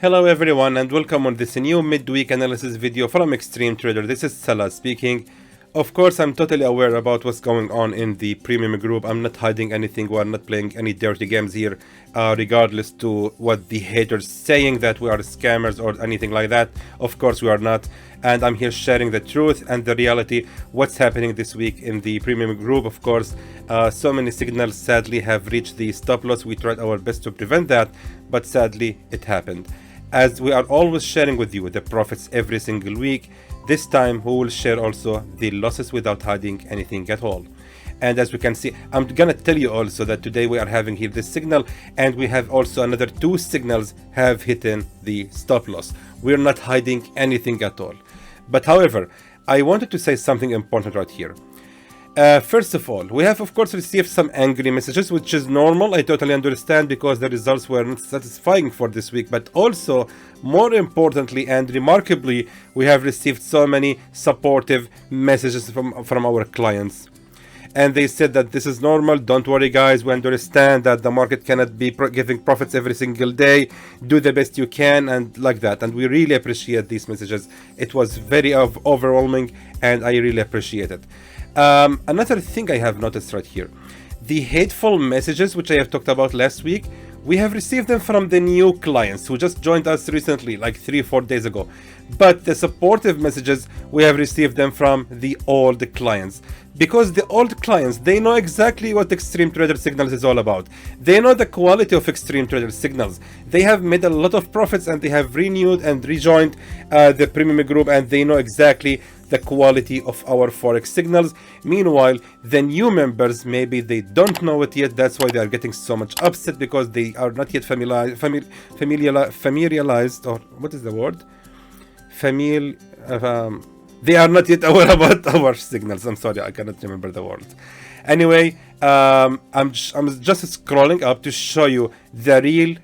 Hello everyone and welcome on this new midweek analysis video from Xtreme Trader. This is Salah speaking. Of course, I'm totally aware about what's going on in the premium group. I'm not hiding anything. We're not playing any dirty games here, regardless to what the haters saying that we are scammers or anything like that. Of course, we are not. And I'm here sharing the truth and the reality, what's happening this week in the premium group. Of course, so many signals sadly have reached the stop loss. We tried our best to prevent that, but sadly it happened. As we are always sharing with you the profits every single week, this time we will share also the losses without hiding anything at all. And as we can see, I'm gonna tell you also that today we are having here this signal, and we have also another two signals have hidden the stop loss. We're not hiding anything at all. But however, I wanted to say something important right here. First of all, we have of course received some angry messages, which is normal. I totally understand because the results were not satisfying for this week. But also, more importantly and remarkably, we have received so many supportive messages from our clients. And they said that this is normal, don't worry guys, we understand that the market cannot be giving profits every single day, do the best you can, and like that. And we really appreciate these messages. It was very overwhelming and I really appreciate it. Another thing I have noticed right here, the hateful messages which I have talked about last week, we have received them from the new clients who just joined us recently, like 3-4 days ago. But the supportive messages, we have received them from the old clients. Because the old clients, they know exactly what Xtreme Trader Signals is all about. They know the quality of Xtreme Trader Signals. They have made a lot of profits and they have renewed and rejoined the premium group, and they know exactly the quality of our forex signals. Meanwhile, the new members, maybe they don't know it yet. That's why they are getting so much upset, because they are not yet familiarized, or what is the word? They are not yet aware about our signals. I'm sorry, I cannot remember the word. Anyway, I'm just scrolling up to show you the real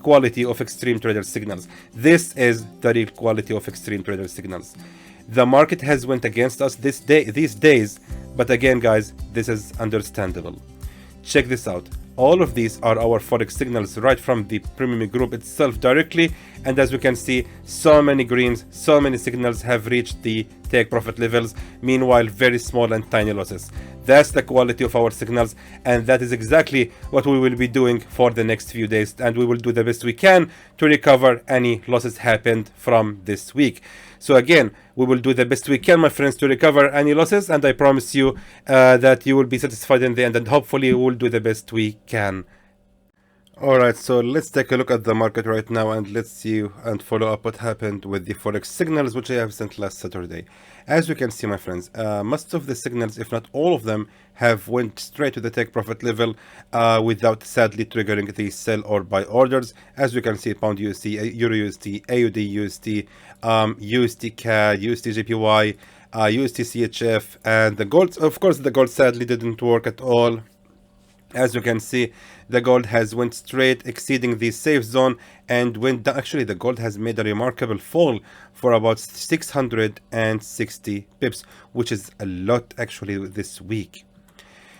quality of Xtreme Trader Signals. This is the real quality of Xtreme Trader Signals. The market has went against us these days, but again guys, this is understandable. Check this out. All of these are our forex signals right from the premium group itself directly, and as we can see, so many greens, so many signals have reached the take profit levels. Meanwhile, very small and tiny losses. That's the quality of our signals, and that is exactly what we will be doing for the next few days, and we will do the best we can to recover any losses happened from this week. So again, we will do the best we can, my friends, to recover any losses, and I promise you that you will be satisfied in the end, and hopefully we will do the best we can. Alright, so let's take a look at the market right now, and let's see and follow up what happened with the forex signals which I have sent last Saturday. As you can see, my friends, most of the signals, if not all of them, have went straight to the take profit level without sadly triggering the sell or buy orders. As you can see, pound USD, Euro USD, AUDUSD, USDCAD, USDJPY, USDCHF, and the gold. Of course, the gold sadly didn't work at all. As you can see, the gold has went straight, exceeding the safe zone, and went down. Actually, the gold has made a remarkable fall for about 660 pips, which is a lot actually this week.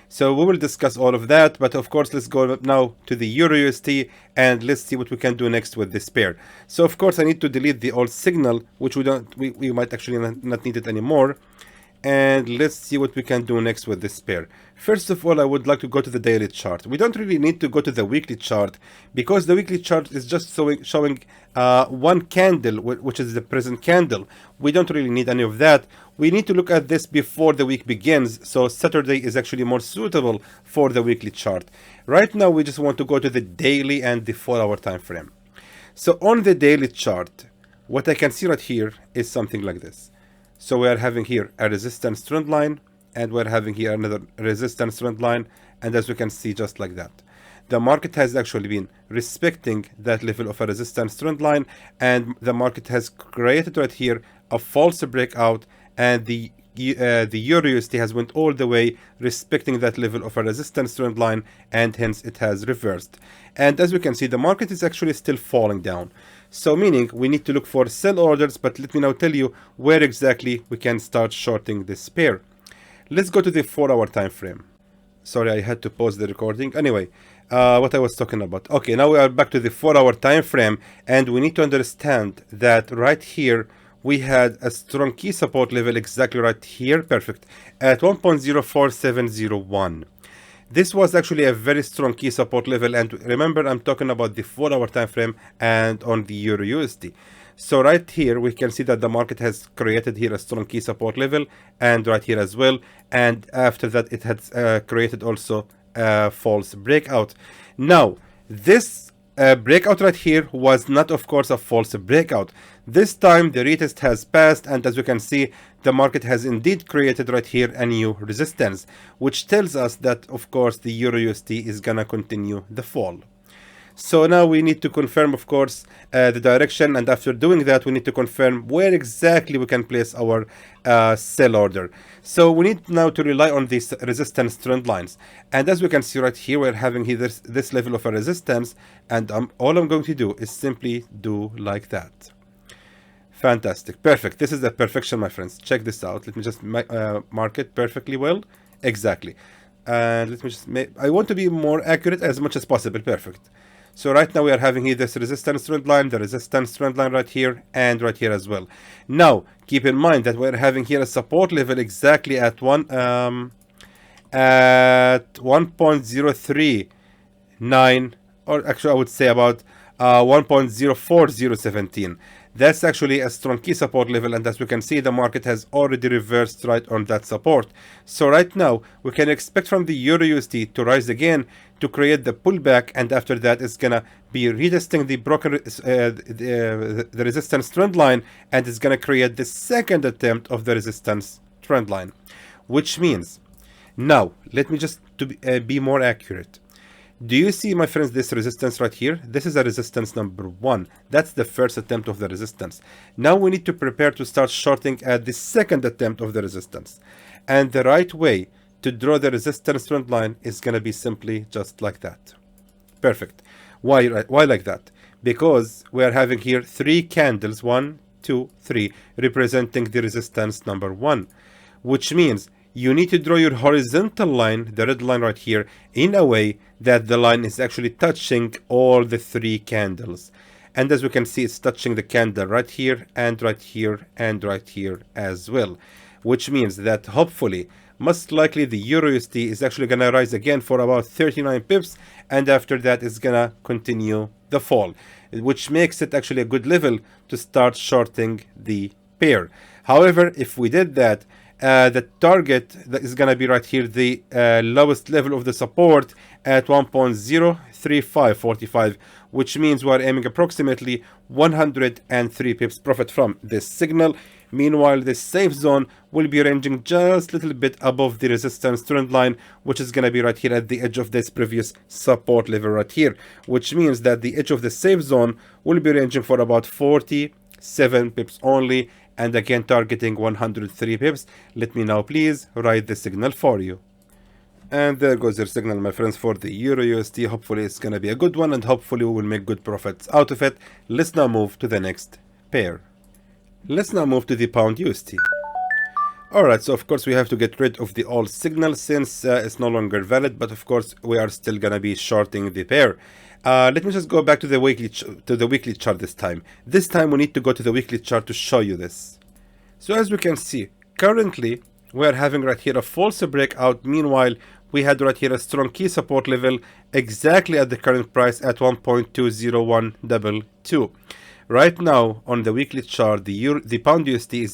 So we will discuss all of that, but of course, let's go now to the Euro USD and let's see what we can do next with this pair. So of course, I need to delete the old signal, which we might actually not need it anymore. And let's see what we can do next with this pair. First of all, I would like to go to the daily chart. We don't really need to go to the weekly chart, because the weekly chart is just showing one candle, which is the present candle. We don't really need any of that. We need to look at this before the week begins, so Saturday is actually more suitable for the weekly chart. Right now, we just want to go to the daily and the 4-hour time frame. So on the daily chart, what I can see right here is something like this. So we are having here a resistance trend line, and we're having here another resistance trend line, and as you can see, just like that, the market has actually been respecting that level of a resistance trend line, and the market has created right here a false breakout, and the Euro USD has went all the way respecting that level of a resistance trend line, and hence it has reversed. And as we can see, the market is actually still falling down. So meaning we need to look for sell orders, but let me now tell you where exactly we can start shorting this pair. Let's go to the 4-hour time frame. Sorry, I had to pause the recording. Anyway, what I was talking about. Okay, now we are back to the 4-hour time frame, and we need to understand that right here we had a strong key support level exactly right here, perfect, at 1.04701. This was actually a very strong key support level, and remember I'm talking about the 4-hour time frame and on the Euro USD. So right here we can see that the market has created here a strong key support level, and right here as well, and after that it has created also a false breakout. Now this breakout right here was not, of course, a false breakout. This time the retest has passed, and as you can see, the market has indeed created right here a new resistance, which tells us that, of course, the Euro USD is gonna continue the fall. So now we need to confirm, of course, the direction, and after doing that we need to confirm where exactly we can place our sell order. So we need now to rely on these resistance trend lines, and as we can see right here, we're having here this level of a resistance, and all I'm going to do is simply do like that. Fantastic, perfect. This is the perfection, my friends. Check this out. Let me just mark it perfectly well. Exactly. And let me just I want to be more accurate as much as possible. Perfect. So right now we are having here this resistance trend line, the resistance trend line right here, and right here as well. Now keep in mind that we're having here a support level exactly at 1.039, or actually I would say about 1.04017. That's actually a strong key support level, and as we can see, the market has already reversed right on that support. So right now we can expect from the Euro USD to rise again to create the pullback, and after that it's gonna be retesting the the resistance trend line, and it's gonna create the second attempt of the resistance trend line, which means, now let me just be more accurate. Do you see, my friends, this resistance right here? This is a resistance number 1. That's the first attempt of the resistance. Now we need to prepare to start shorting at the second attempt of the resistance. And the right way to draw the resistance trend line is going to be simply just like that. Perfect. Why like that? Because we are having here 3 candles, 1, 2, 3, representing the resistance number 1, which means you need to draw your horizontal line, the red line right here, in a way that the line is actually touching all the 3 candles. And as we can see, it's touching the candle right here, and right here, and right here as well. Which means that hopefully, most likely the Euro USD is actually going to rise again for about 39 pips, and after that it's going to continue the fall. Which makes it actually a good level to start shorting the pair. However, if we did that, the target that is going to be right here, the lowest level of the support at 1.03545, which means we are aiming approximately 103 pips profit from this signal. Meanwhile, the safe zone will be ranging just a little bit above the resistance trend line, which is going to be right here at the edge of this previous support level right here, which means that the edge of the safe zone will be ranging for about 47 pips only, and again targeting 103 pips. Let me now please write the signal for you. And there goes your signal, my friends, for the Euro USD. Hopefully it's gonna be a good one, and hopefully we will make good profits out of it. Let's now move to the next pair. Let's now move to the Pound USD. Alright, so of course we have to get rid of the old signal since it's no longer valid, but of course we are still gonna be shorting the pair. Let me just go back to the weekly chart this time. This time we need to go to the weekly chart to show you this. So as we can see, currently we are having right here a false breakout. Meanwhile, we had right here a strong key support level exactly at the current price at 1.20122. Right now on the weekly chart, the Pound USD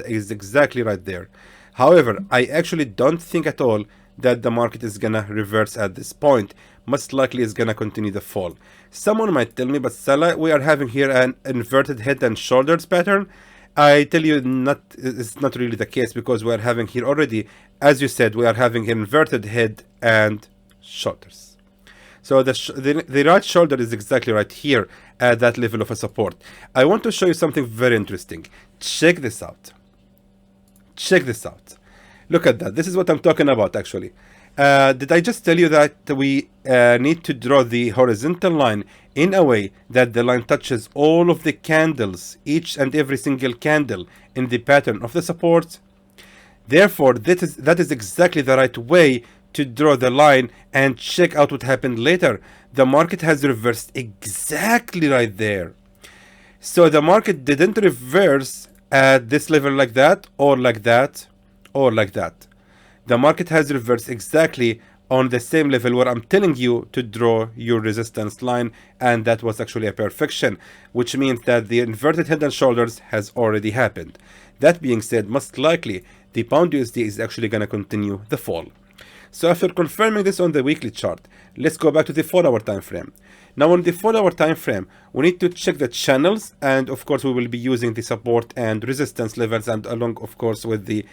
is exactly right there. However, I actually don't think at all that the market is gonna reverse at this point. Most likely it's gonna continue the fall. Someone might tell me, but Salah, we are having here an inverted head and shoulders pattern. I tell you, it's not really the case, because we are having here already, as you said, we are having an inverted head and shoulders. So the right shoulder is exactly right here at that level of a support. I want to show you something very interesting. Check this out. Check this out. Look at that. This is what I'm talking about, actually. Did I just tell you that we need to draw the horizontal line in a way that the line touches all of the candles, each and every single candle in the pattern of the support? Therefore, that is exactly the right way to draw the line and check out what happened later. The market has reversed exactly right there. So the market didn't reverse at this level like that, or like that, or like that. The market has reversed exactly on the same level where I'm telling you to draw your resistance line, and that was actually a perfection, which means that the inverted head and shoulders has already happened. That being said, most likely the pound USD is actually going to continue the fall. So after confirming this on the weekly chart, let's go back to the 4-hour time frame. Now on the 4-hour time frame, we need to check the channels, and of course we will be using the support and resistance levels, and along of course with the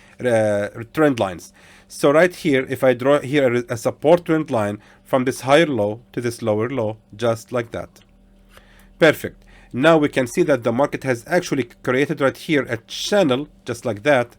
trend lines. So right here, if I draw here a support trend line from this higher low to this lower low, just like that. Perfect. Now we can see that the market has actually created right here a channel, just like that.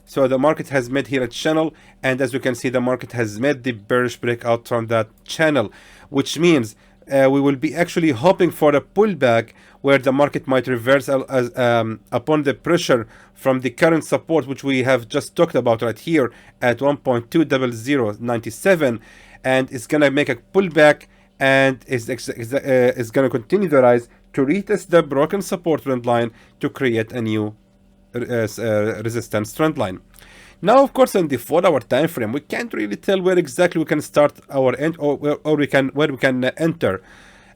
So the market has made here a channel, and as you can see, the market has made the bearish breakout from that channel, which means we will be actually hoping for a pullback where the market might reverse upon the pressure from the current support, which we have just talked about right here at 1.20097, and it's going to make a pullback and is going to continue the rise to retest the broken support trend line to create a new resistance trend line. Now, of course, in the 4-hour time frame, we can't really tell where exactly we can start our end, or where we can enter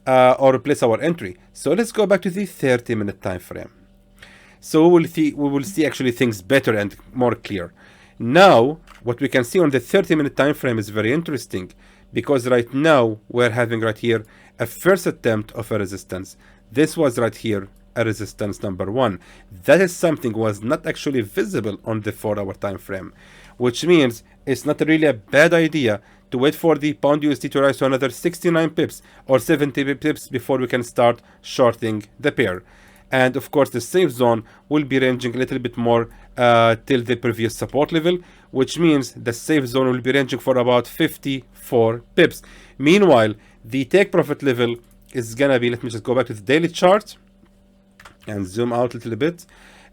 or replace our entry. So let's go back to the 30-minute time frame. So we will see actually things better and more clear. Now, what we can see on the 30-minute time frame is very interesting, because right now we're having right here a first attempt of a resistance. This was right here a resistance number 1. That is something was not actually visible on the 4-hour time frame, which means it's not really a bad idea to wait for the pound USD to rise to another 69 pips or 70 pips before we can start shorting the pair. And of course the safe zone will be ranging a little bit more till the previous support level, which means the safe zone will be ranging for about 54 pips. Meanwhile, the take profit level is gonna be, let me just go back to the daily chart and zoom out a little bit.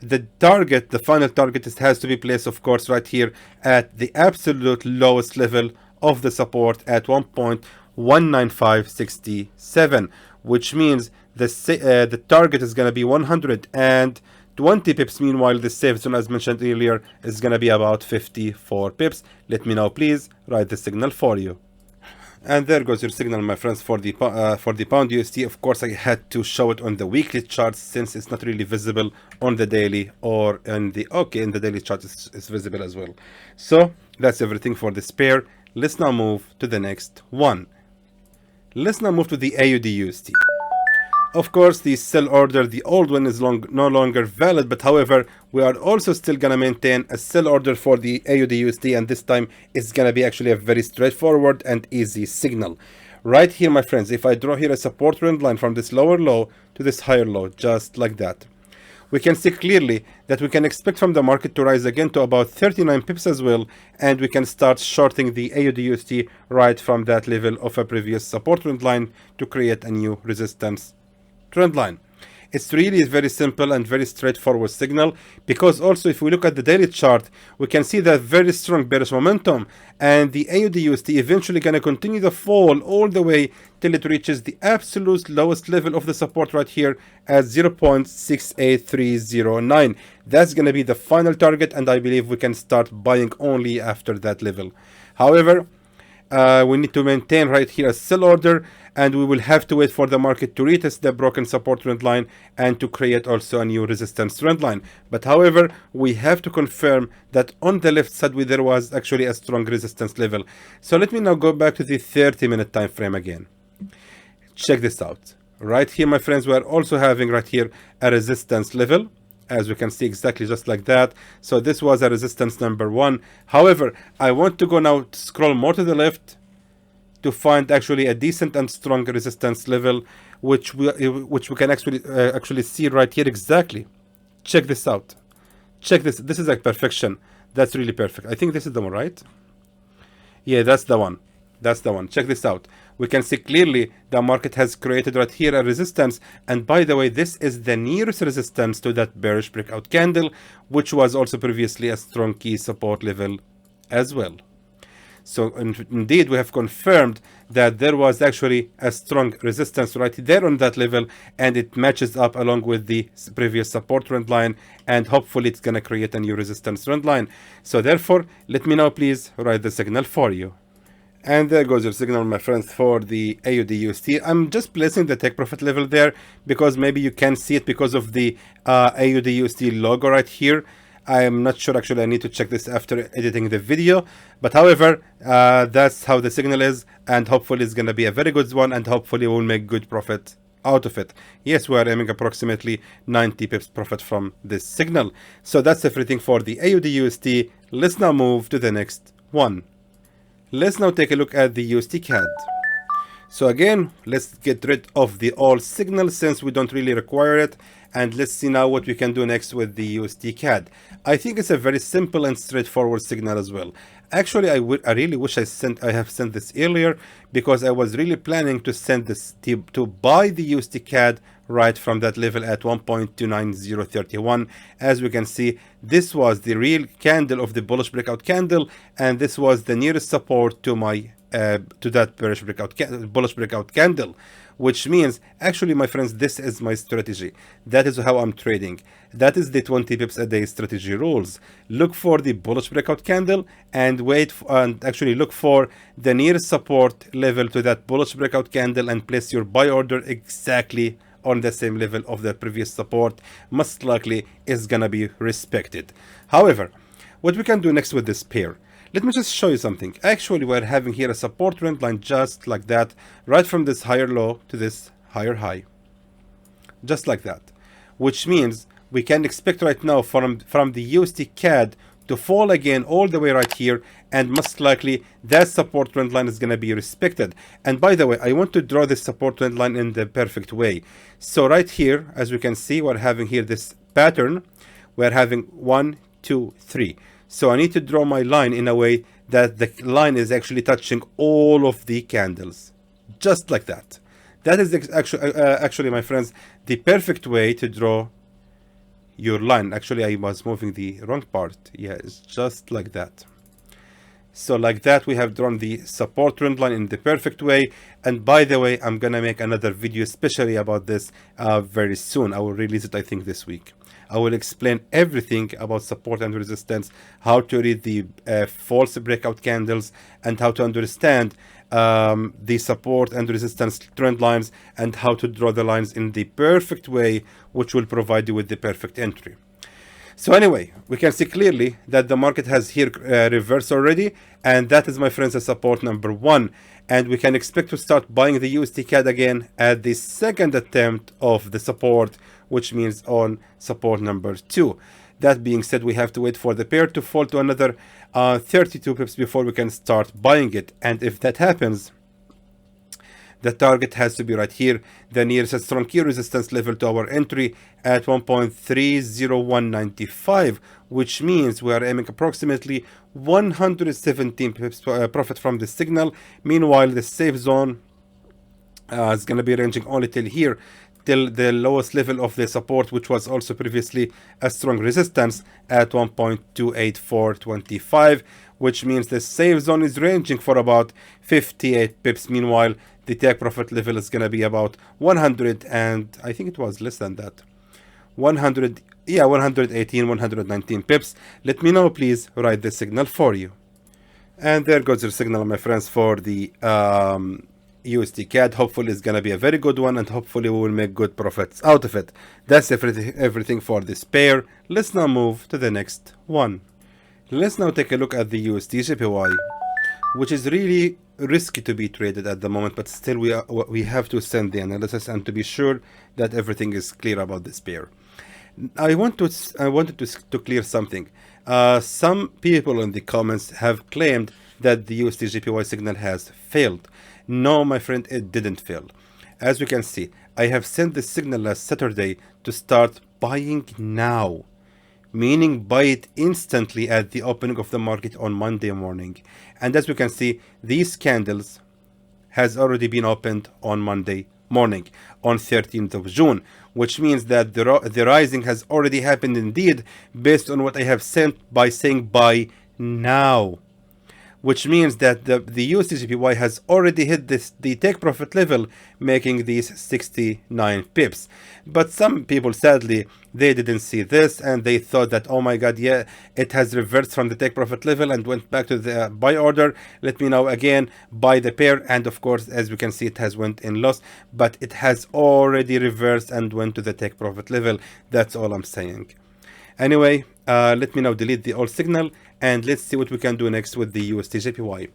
The target, the final target, has to be placed, of course, right here at the absolute lowest level of the support at 1.19567, which means the target is going to be 120 pips. Meanwhile, the safe zone, as mentioned earlier, is going to be about 54 pips. Let me now please write the signal for you. And there goes your signal, my friends, for the pound USD. Of course, I had to show it on the weekly chart since it's not really visible on the daily, or in the in the daily chart it's visible as well. So that's everything for this pair. Let's now move to the next one. Let's now move to the AUDUSD. Of course, the sell order, the old one, is no longer valid, but however, we are also still going to maintain a sell order for the AUDUSD, and this time it's going to be actually a very straightforward and easy signal. Right here, my friends, if I draw here a support trend line from this lower low to this higher low, just like that, we can see clearly that we can expect from the market to rise again to about 39 pips as well, and we can start shorting the AUDUSD right from that level of a previous support trend line to create a new resistance trend line. It's really a very simple and very straightforward signal, because also if we look at the daily chart, we can see that very strong bearish momentum, and the AUDUSD eventually going to continue the fall all the way till it reaches the absolute lowest level of the support right here at 0.68309. That's going to be the final target, and I believe we can start buying only after that level. However, we need to maintain right here a sell order, and we will have to wait for the market to retest the broken support trend line and to create also a new resistance trend line. But however, we have to confirm that on the left side there was actually a strong resistance level. So let me now go back to the 30-minute time frame again. Check this out. Right here, my friends, we are also having right here a resistance level, as we can see exactly just like that. So this was a resistance number 1. However, I want to go now to scroll more to the left to find actually a decent and strong resistance level, which we can actually see right here exactly. Check this out. Check this. This is like perfection. That's really perfect. I think this is the one, right? Yeah, that's the one. That's the one. Check this out. We can see clearly the market has created right here a resistance, and by the way, this is the nearest resistance to that bearish breakout candle, which was also previously a strong key support level as well. So indeed, we have confirmed that there was actually a strong resistance right there on that level, and it matches up along with the previous support trend line, and hopefully it's going to create a new resistance trend line. So therefore, let me now please write the signal for you. And there goes your signal, my friends, for the AUDUSD. I'm just placing the take profit level there because maybe you can see it because of the AUDUSD logo right here. I'm not sure, actually. I need to check this after editing the video. But however, that's how the signal is, and hopefully it's going to be a very good one, and hopefully we'll make good profit out of it. Yes, we are aiming approximately 90 pips profit from this signal. So that's everything for the AUDUSD. Let's now move to the next one. Let's now take a look at the USDCAD. So again, let's get rid of the all signal since we don't really require it. And let's see now what we can do next with the USDCAD. I think it's a very simple and straightforward signal as well. Actually, I really wish I have sent this earlier, because I was really planning to send this to buy the USDCAD right from that level at 1.29031. As we can see, this was the real candle of the bullish breakout candle, and this was the nearest support to my to that bullish breakout candle, which means actually, my friends, this is my strategy. That is how I'm trading. That is the 20 pips a day strategy rules. Look for the bullish breakout candle and actually look for the nearest support level to that bullish breakout candle and place your buy order exactly on the same level of the previous support. Most likely is gonna be respected. However, what we can do next with this pair, let me just show you something. Actually, we're having here a support trend line just like that, right from this higher low to this higher high, just like that, which means we can expect right now from the USDCAD to fall again all the way right here, and most likely that support trend line is going to be respected. And by the way, I want to draw this support trend line in the perfect way. So right here, as we can see, we're having here this pattern. We're having 1, 2, 3. So I need to draw my line in a way that the line is actually touching all of the candles, just like that. That is actually, my friends, the perfect way to draw your line. Actually, I was moving the wrong part. Yeah, it's just like that. So like that, we have drawn the support trend line in the perfect way. And by the way, I'm gonna make another video especially about this very soon. I will release it, I think, this week. I will explain everything about support and resistance, how to read the false breakout candles, and how to understand the support and resistance trend lines, and how to draw the lines in the perfect way, which will provide you with the perfect entry. So anyway, we can see clearly that the market has here reversed already, and that is, my friends, a support number 1. And we can expect to start buying the USDCAD again at the second attempt of the support, which means on support number 2. That being said, we have to wait for the pair to fall to another 32 pips before we can start buying it. And if that happens, the target has to be right here, the nearest strong key resistance level to our entry at 1.30195, which means we are aiming approximately 117 pips profit from the signal. Meanwhile, the safe zone is going to be ranging only till here, till the lowest level of the support, which was also previously a strong resistance at 1.28425, which means the safe zone is ranging for about 58 pips. Meanwhile, the take profit level is going to be about 100, and I think it was less than that, 118, 119 pips. Let me know, please, write the signal for you. And there goes your signal, my friends, for the USDCAD. Hopefully it's going to be a very good one, and hopefully we will make good profits out of it. That's everything for this pair. Let's now move to the next one. Let's now take a look at the USDJPY, which is really risky to be traded at the moment, but still we have to send the analysis and to be sure that everything is clear about this pair. I wanted to clear something. Some people in the comments have claimed that the USDJPY signal has failed. No, my friend, it didn't fail. As we can see, I have sent the signal last Saturday to start buying now, meaning buy it instantly at the opening of the market on Monday morning. And as we can see, these candles has already been opened on Monday morning, on 13th of June, which means that the rising has already happened indeed, based on what I have sent by saying buy now. which means that the USDJPY has already hit the take profit level, making these 69 pips. But some people, sadly, they didn't see this and they thought that, oh my god, yeah, it has reversed from the take profit level and went back to the buy order. Let me now again buy the pair, and of course, as we can see, it has went in loss, but it has already reversed and went to the take profit level. That's all I'm saying. Anyway, let me now delete the old signal and let's see what we can do next with the USDJPY.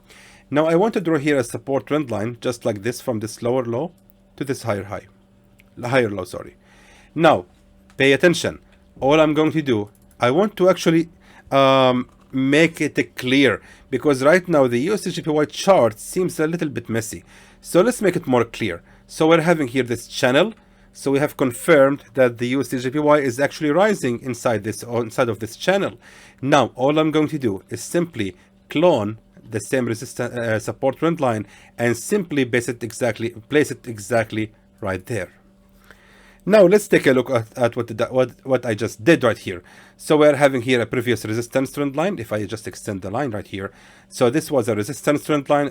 Now I want to draw here a support trend line just like this, from this lower low to this higher low, sorry. Now pay attention. All I'm going to do, I want to actually make it clear, because right now the USDJPY chart seems a little bit messy. So let's make it more clear. So we're having here this channel. So we have confirmed that the USDJPY is actually rising inside of this channel. Now all I'm going to do is simply clone the same resistance support trend line and simply place it exactly right there. Now let's take a look at what I just did right here. So we're having here a previous resistance trend line. If I just extend the line right here, so this was a resistance trend line,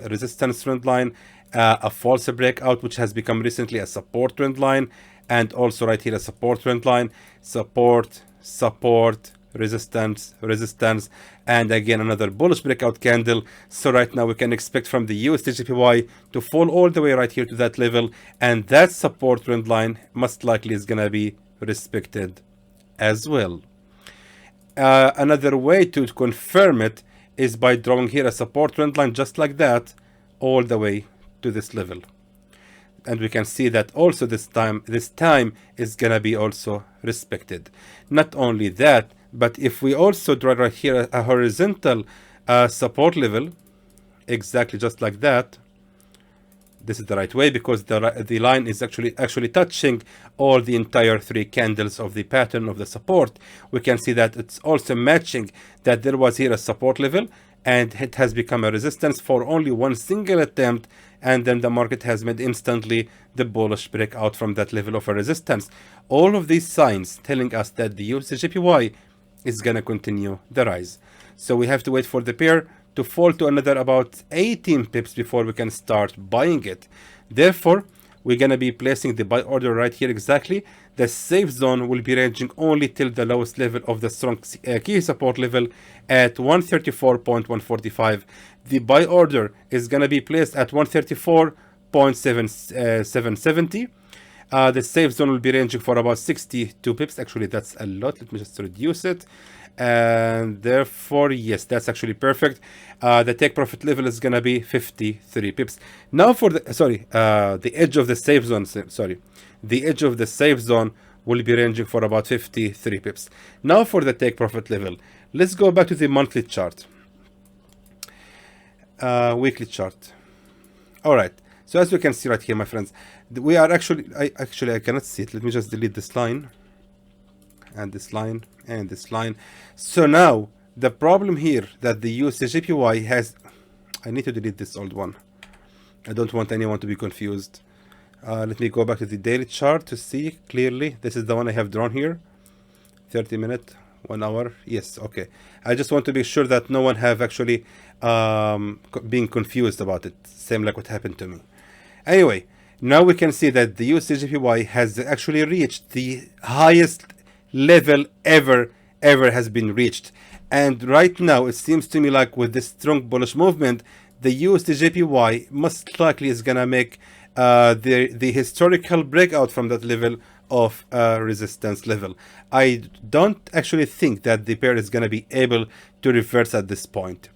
a false breakout, which has become recently a support trend line, and also right here a support trend line, support, resistance, and again another bullish breakout candle. So right now we can expect from the USDJPY to fall all the way right here to that level, and that support trend line most likely is gonna be respected as well. Another way to confirm it is by drawing here a support trend line just like that all the way to this level, and we can see that also this time is gonna be also respected. Not only that, but if we also draw right here a horizontal support level, exactly just like that, this is the right way, because the line is actually touching all the entire three candles of the pattern of the support. We can see that it's also matching that there was here a support level and it has become a resistance for only one single attempt, and then the market has made instantly the bullish breakout from that level of a resistance. All of these signs telling us that the USDJPY is going to continue the rise. So we have to wait for the pair to fall to another about 18 pips before we can start buying it. Therefore, we're going to be placing the buy order right here exactly. The safe zone will be ranging only till the lowest level of the strong key support level at 134.145. The buy order is going to be placed at 134.770. The safe zone will be ranging for about 62 pips. Actually, that's a lot. Let me just reduce it. And therefore, yes, that's actually perfect. The take profit level is going to be 53 pips. Now for the, the edge of the safe zone, the edge of the safe zone will be ranging for about 53 pips. Now for the take profit level, let's go back to the monthly chart, weekly chart. All right. So as you can see right here, my friends, we are actually, I cannot see it. Let me just delete this line and this line and this line. So now the problem here that the USDJPY has, I need to delete this old one. I don't want anyone to be confused. Let me go back to the daily chart to see clearly. This is the one I have drawn here. 30 minute, 1 hour. Yes, okay. I just want to be sure that no one have actually being confused about it. Same like what happened to me. Anyway, now we can see that the USDJPY has actually reached the highest level ever has been reached. And right now, it seems to me like with this strong bullish movement, the USDJPY most likely is going to make the historical breakout from that level of resistance level. I don't actually think that the pair is going to be able to reverse at this point.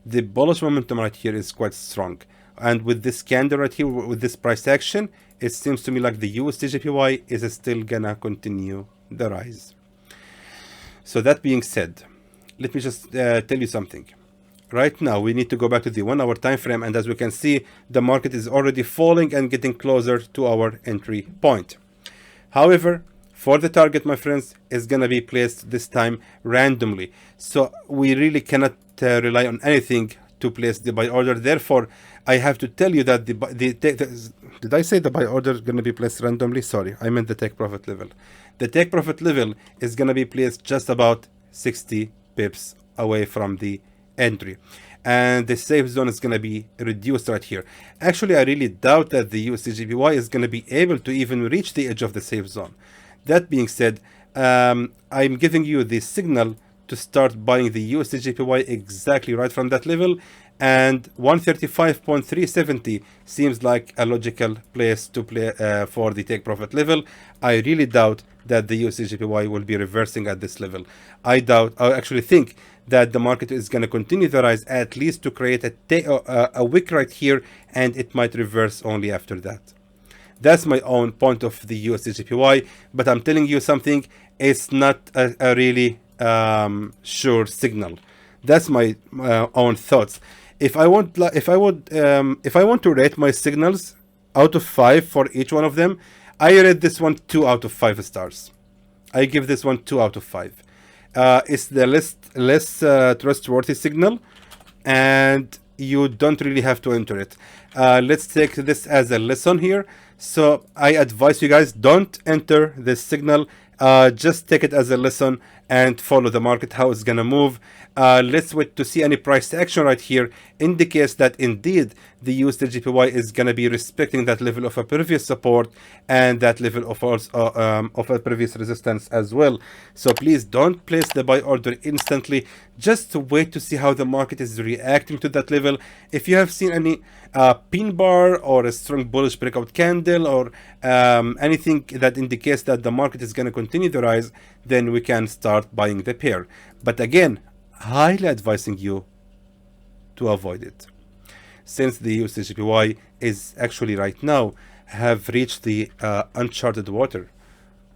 The bullish momentum right here is quite strong. And with this candle right here, with this price action, it seems to me like the USDJPY is still gonna continue the rise. So that being said, let me just tell you something. Right now, we need to go back to the 1 hour time frame, and as we can see, the market is already falling and getting closer to our entry point. However, for the target, my friends, is gonna be placed this time randomly. So we really cannot rely on anything to place the buy order. Therefore, I have to tell you that did I say the buy order is going to be placed randomly? Sorry, I meant the take profit level. The take profit level is going to be placed just about 60 pips away from the entry. and the safe zone is going to be reduced right here. Actually, I really doubt that the USDJPY is going to be able to even reach the edge of the safe zone. That being said, I'm giving you the signal to start buying the USDJPY exactly right from that level, and 135.370 seems like a logical place to play for the take profit level. I really doubt that the USDJPY will be reversing at this level. I actually think that the market is going to continue the rise, at least to create a wick right here, and it might reverse only after that. That's my own point of the USDJPY, but I'm telling you something, it's not a really sure signal. That's my own thoughts. If I want to rate my signals out of 5 for each one of them, I rate this one 2 out of 5 stars. I give this one 2 out of 5. It's the less trustworthy signal, and you don't really have to enter it. Let's take this as a lesson here. So I advise you guys, don't enter this signal. Just take it as a lesson and follow the market, how it's gonna move. Let's wait to see any price action right here indicates that indeed the USDJPY is gonna be respecting that level of a previous support and that level of of a previous resistance as well. So please don't place the buy order instantly. Just wait to see how the market is reacting to that level. If you have seen any pin bar or a strong bullish breakout candle or anything that indicates that the market is going to continue the rise, then we can start buying the pair. But again, highly advising you to avoid it, since the USDJPY is actually right now have reached the uncharted water.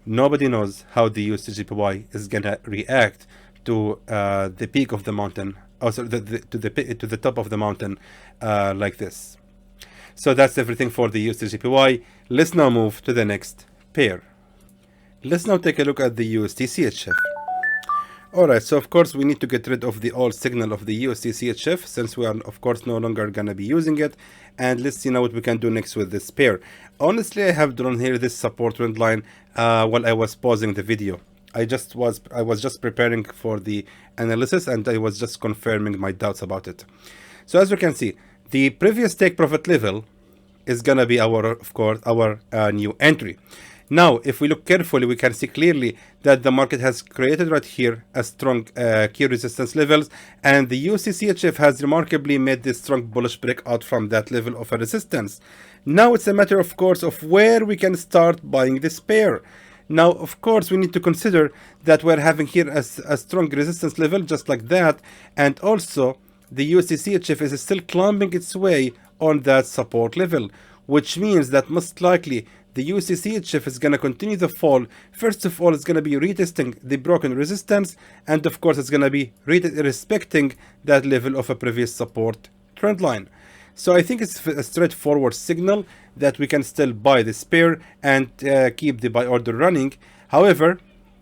Nobody knows how the USDJPY is going to react to the peak of the mountain, also to the top of the mountain like this. So that's everything for the USDJPY. Let's now move to the next pair. Let's now take a look at the USDCHF. Alright, so of course we need to get rid of the old signal of the USDCHF, since we are of course no longer gonna be using it. And let's see now what we can do next with this pair. Honestly, I have drawn here this support trend line while I was pausing the video. I was just preparing for the analysis, and I was just confirming my doubts about it. So as you can see, the previous take profit level is gonna be our new entry. Now, if we look carefully, we can see clearly that the market has created right here a strong key resistance levels, and the USDCHF has remarkably made this strong bullish breakout from that level of a resistance. Now it's a matter, of course, of where we can start buying this pair. Now, of course, we need to consider that we're having here a strong resistance level just like that, and also the USDCHF is still climbing its way on that support level, which means that most likely the USDCHF is going to continue the fall. First of all, it's going to be retesting the broken resistance, and of course it's going to be respecting that level of a previous support trend line. So I think it's a straightforward signal that we can still buy this pair and keep the buy order running. However,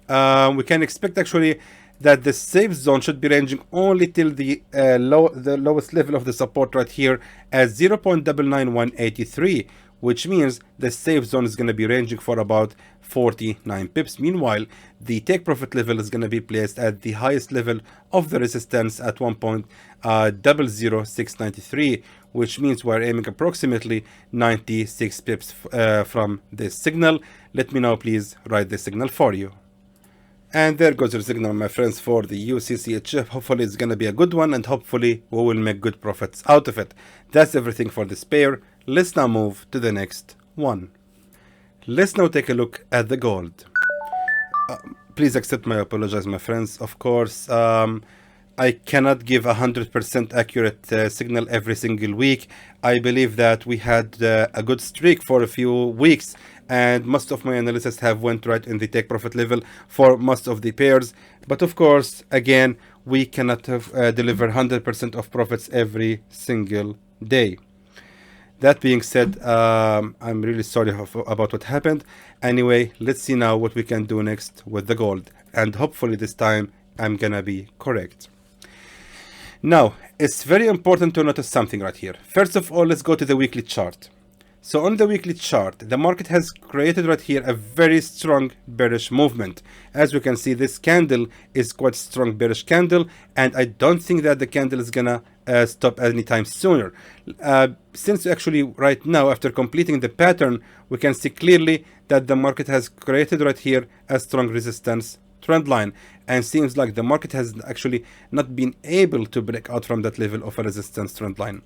we can expect actually that the safe zone should be ranging only till the lowest level of the support right here at 0.99183, which means the safe zone is going to be ranging for about 49 pips. Meanwhile, the take profit level is going to be placed at the highest level of the resistance at 1.00693, which means we're aiming approximately 96 pips from this signal. Let me now please write the signal for you. And there goes your signal, my friends, for the USDCHF. Hopefully it's going to be a good one, and hopefully we will make good profits out of it. That's everything for this pair. Let's now move to the next one. Let's now take a look at the gold. Please accept my apologies, my friends. Of course, I cannot give 100% accurate signal every single week. I believe that we had a good streak for a few weeks, and most of my analysis have went right in the take profit level for most of the pairs. But of course, again, we cannot deliver 100% of profits every single day. That being said, I'm really sorry about what happened. Anyway, let's see now what we can do next with the gold, and hopefully this time I'm gonna be correct. Now, it's very important to notice something right here. First of all, let's go to the weekly chart. So on the weekly chart, the market has created right here a very strong bearish movement. As we can see, this candle is quite a strong bearish candle, and I don't think that the candle is gonna stop anytime sooner. Since actually right now, after completing the pattern, we can see clearly that the market has created right here a strong resistance trend line, and seems like the market has actually not been able to break out from that level of a resistance trend line.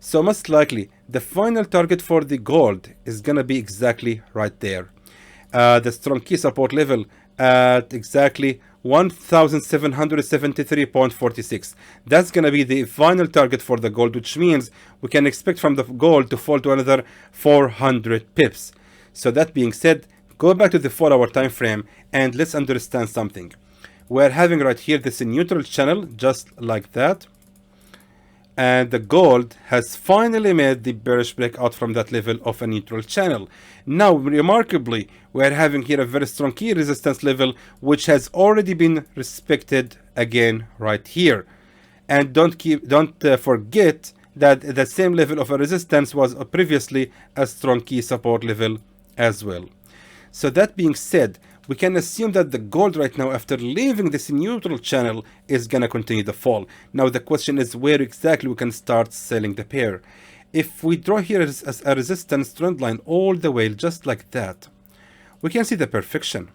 So most likely the final target for the gold is gonna be exactly right there, the strong key support level at exactly 1773.46. That's gonna be the final target for the gold, which means we can expect from the gold to fall to another 400 pips. So that being said, go back to the 4-hour time frame and let's understand something. We're having right here this neutral channel just like that, and the gold has finally made the bearish breakout from that level of a neutral channel. Now, remarkably, we're having here a very strong key resistance level, which has already been respected again right here. And don't forget that the same level of a resistance was previously a strong key support level as well. So that being said, we can assume that the gold right now, after leaving this neutral channel, is going to continue the fall. Now the question is where exactly we can start selling the pair. If we draw here as a resistance trend line all the way just like that, we can see the perfection.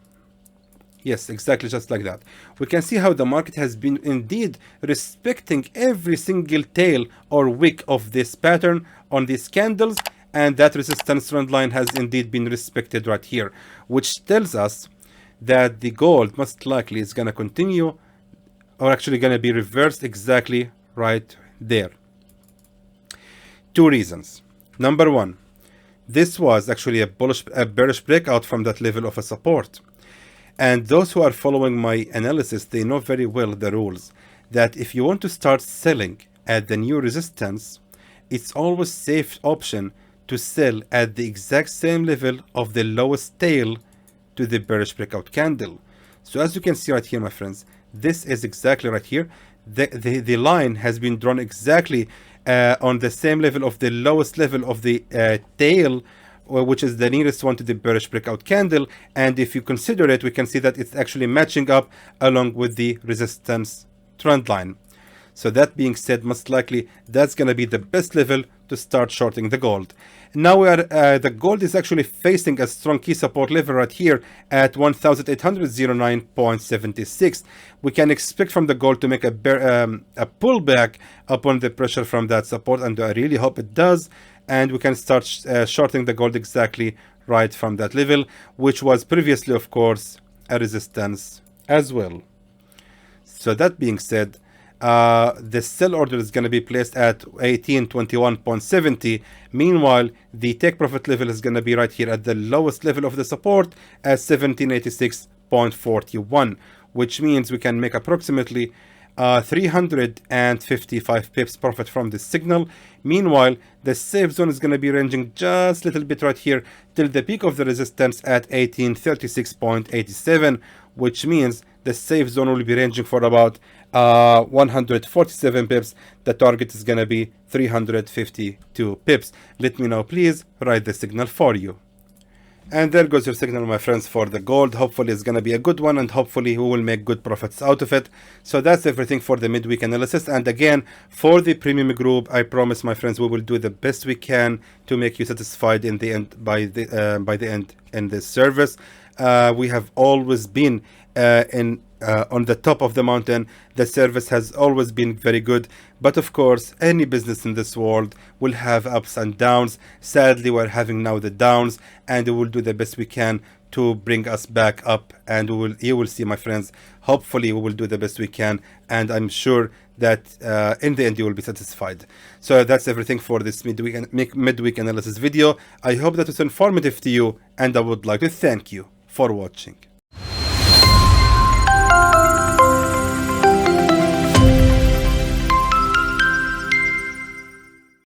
Yes, exactly just like that. We can see how the market has been indeed respecting every single tail or wick of this pattern on these candles, and that resistance trend line has indeed been respected right here, which tells us that the gold most likely is going to continue, or actually going to be reversed exactly right there. Two reasons. Number one, this was actually a bearish breakout from that level of a support. And those who are following my analysis, they know very well the rules, that if you want to start selling at the new resistance, it's always safe option to sell at the exact same level of the lowest tail to the bearish breakout candle. So as you can see right here, my friends, this is exactly right here. The line has been drawn exactly on the same level of the lowest level of the tail, which is the nearest one to the bearish breakout candle. And if you consider it, we can see that it's actually matching up along with the resistance trend line. So that being said, most likely that's going to be the best level to start shorting the gold. Now we are the gold is actually facing a strong key support level right here at 1809.76. We can expect from the gold to make a pullback upon the pressure from that support, and I really hope it does, and we can start shorting the gold exactly right from that level, which was previously of course a resistance as well. So that being said, the sell order is going to be placed at 1821.70. Meanwhile, the take profit level is going to be right here at the lowest level of the support at 1786.41, which means we can make approximately 355 pips profit from this signal. Meanwhile, the safe zone is going to be ranging just a little bit right here till the peak of the resistance at 1836.87, which means the safe zone will be ranging for about 147 pips. The target is going to be 352 pips. Let me know, please. Write the signal for you. And there goes your signal, my friends, for the gold. Hopefully it's going to be a good one, and hopefully we will make good profits out of it. So that's everything for the midweek analysis. And again, for the premium group, I promise, my friends, we will do the best we can to make you satisfied in the end, by the end in this service. We have always been on the top of the mountain. The service has always been very good, but of course any business in this world will have ups and downs. Sadly, we're having now the downs, and we will do the best we can to bring us back up, and you will see, my friends, hopefully we will do the best we can, and I'm sure that in the end you will be satisfied. So that's everything for this midweek analysis video. I hope that it's informative to you, and I would like to thank you for watching.